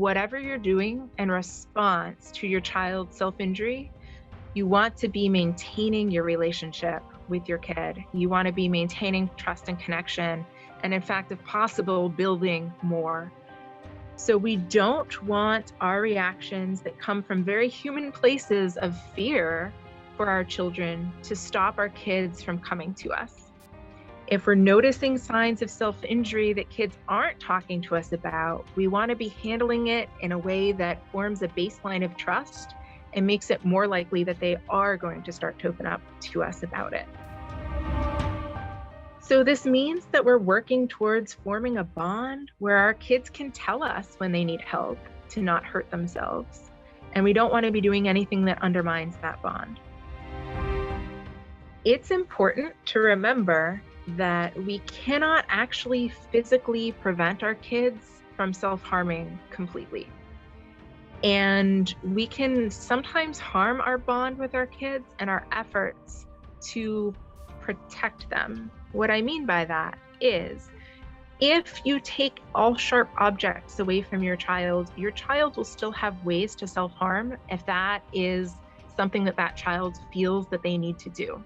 whatever you're doing in response to your child's self-injury, you want to be maintaining your relationship with your kid. You want to be maintaining trust and connection, and in fact, if possible, building more. So we don't want our reactions that come from very human places of fear for our children to stop our kids from coming to us. If we're noticing signs of self-injury that kids aren't talking to us about, we want to be handling it in a way that forms a baseline of trust and makes it more likely that they are going to start to open up to us about it. So this means that we're working towards forming a bond where our kids can tell us when they need help to not hurt themselves. And we don't want to be doing anything that undermines that bond. It's important to remember that we cannot actually physically prevent our kids from self-harming completely. And we can sometimes harm our bond with our kids and our efforts to protect them. What I mean by that is, if you take all sharp objects away from your child will still have ways to self-harm if that is something that that child feels that they need to do.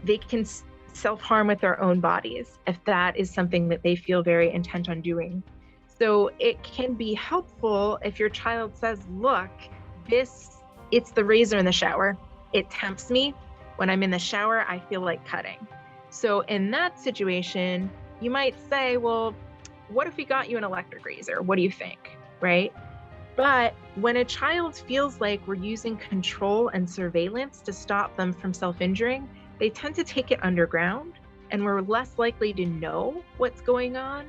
They can self-harm with their own bodies if that is something that they feel very intent on doing. So it can be helpful if your child says, look, it's the razor in the shower. It tempts me. When I'm in the shower, I feel like cutting. So in that situation, you might say, well, what if we got you an electric razor? What do you think, right? But when a child feels like we're using control and surveillance to stop them from self-injuring, they tend to take it underground, and we're less likely to know what's going on.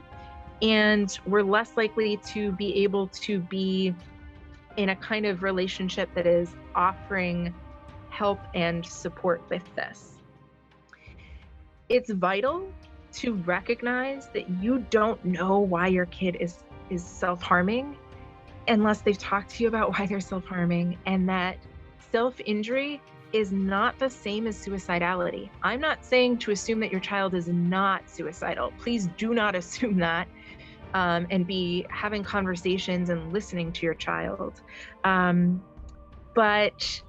And we're less likely to be able to be in a kind of relationship that is offering help and support with this. It's vital to recognize that you don't know why your kid is self-harming unless they've talked to you about why they're self-harming, and that self-injury is not the same as suicidality. I'm not saying to assume that your child is not suicidal. Please do not assume that, and be having conversations and listening to your child. But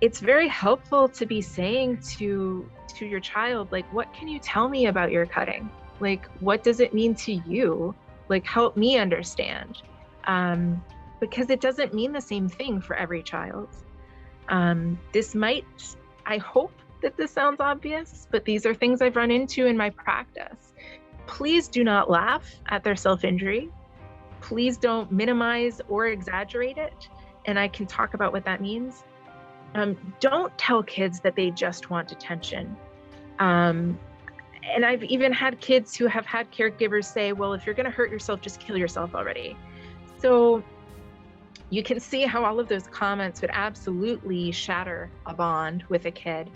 it's very helpful to be saying to your child, like, what can you tell me about your cutting? Like, what does it mean to you? Like, help me understand. Because it doesn't mean the same thing for every child. I hope that this sounds obvious, but these are things I've run into in my practice. Please do not laugh at their self-injury. Please don't minimize or exaggerate it. And I can talk about what that means. Don't tell kids that they just want attention. And I've even had kids who have had caregivers say, well, if you're going to hurt yourself, just kill yourself already. So you can see how all of those comments would absolutely shatter a bond with a kid.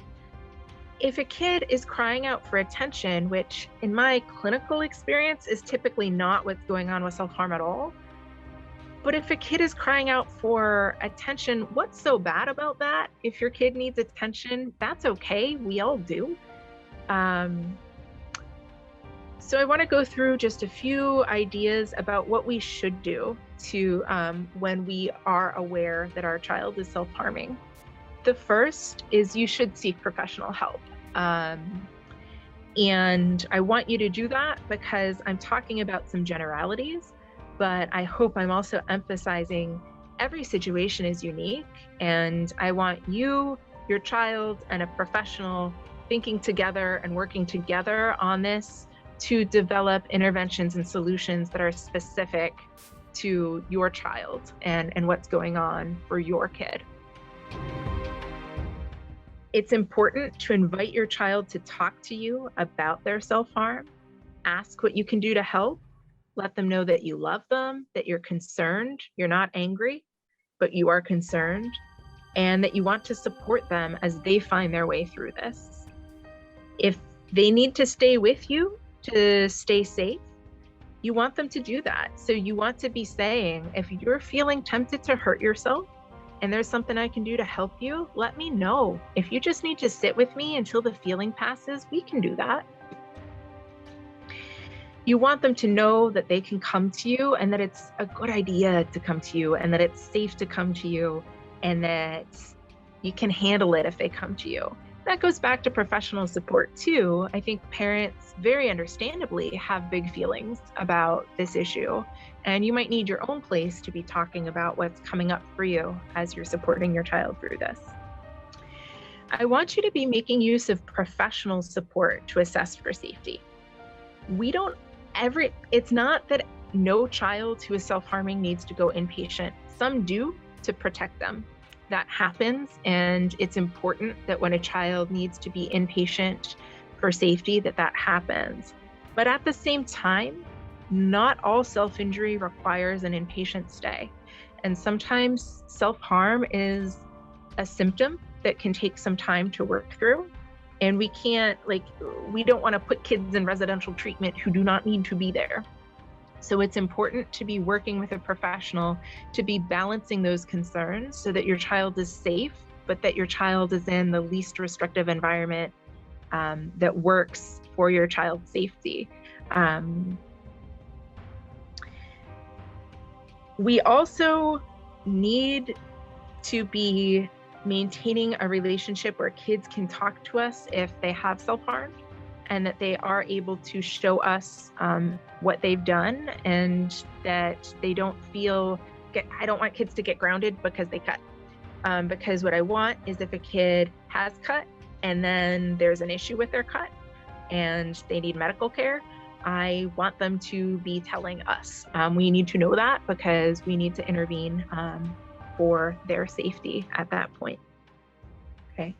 If a kid is crying out for attention, which in my clinical experience is typically not what's going on with self-harm at all, but if a kid is crying out for attention, what's so bad about that? If your kid needs attention, that's okay. We all do. So I want to go through just a few ideas about what we should do to when we are aware that our child is self-harming. The first is you should seek professional help. And I want you to do that because I'm talking about some generalities, but I hope I'm also emphasizing every situation is unique, and I want you, your child, and a professional thinking together and working together on this to develop interventions and solutions that are specific to your child and what's going on for your kid. It's important to invite your child to talk to you about their self-harm. Ask what you can do to help. Let them know that you love them, that you're concerned. You're not angry, but you are concerned, and that you want to support them as they find their way through this. If they need to stay with you to stay safe, you want them to do that. So you want to be saying, if you're feeling tempted to hurt yourself and there's something I can do to help you, let me know. If you just need to sit with me until the feeling passes, we can do that. You want them to know that they can come to you and that it's a good idea to come to you and that it's safe to come to you and that you can handle it if they come to you. That goes back to professional support too. I think parents very understandably have big feelings about this issue, and you might need your own place to be talking about what's coming up for you as you're supporting your child through this. I want you to be making use of professional support to assess for safety. It's not that no child who is self-harming needs to go inpatient. Some do, to protect them. That happens, and it's important that when a child needs to be inpatient for safety, that happens. But at the same time, not all self-injury requires an inpatient stay. And sometimes self-harm is a symptom that can take some time to work through. And we don't want to put kids in residential treatment who do not need to be there. So it's important to be working with a professional to be balancing those concerns so that your child is safe, but that your child is in the least restrictive environment that works for your child's safety. We also need to be maintaining a relationship where kids can talk to us if they have self-harmed, and that they are able to show us what they've done, and that they don't I don't want kids to get grounded because they cut. Because what I want is, if a kid has cut and then there's an issue with their cut and they need medical care, I want them to be telling us. We need to know that because we need to intervene for their safety at that point. Okay.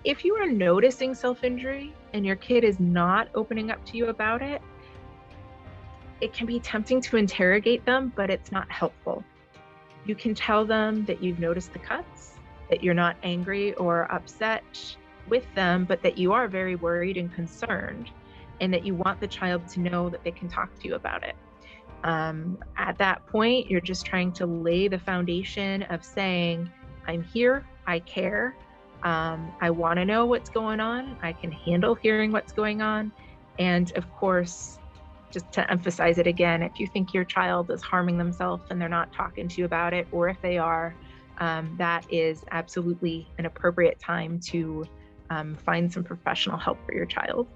If you are noticing self-injury and your kid is not opening up to you about it, it can be tempting to interrogate them, but it's not helpful. You can tell them that you've noticed the cuts, that you're not angry or upset with them, but that you are very worried and concerned, and that you want the child to know that they can talk to you about it. At that point, you're just trying to lay the foundation of saying, I'm here, I care, I want to know what's going on, I can handle hearing what's going on. And of course, just to emphasize it again, if you think your child is harming themselves and they're not talking to you about it, or if they are, that is absolutely an appropriate time to find some professional help for your child.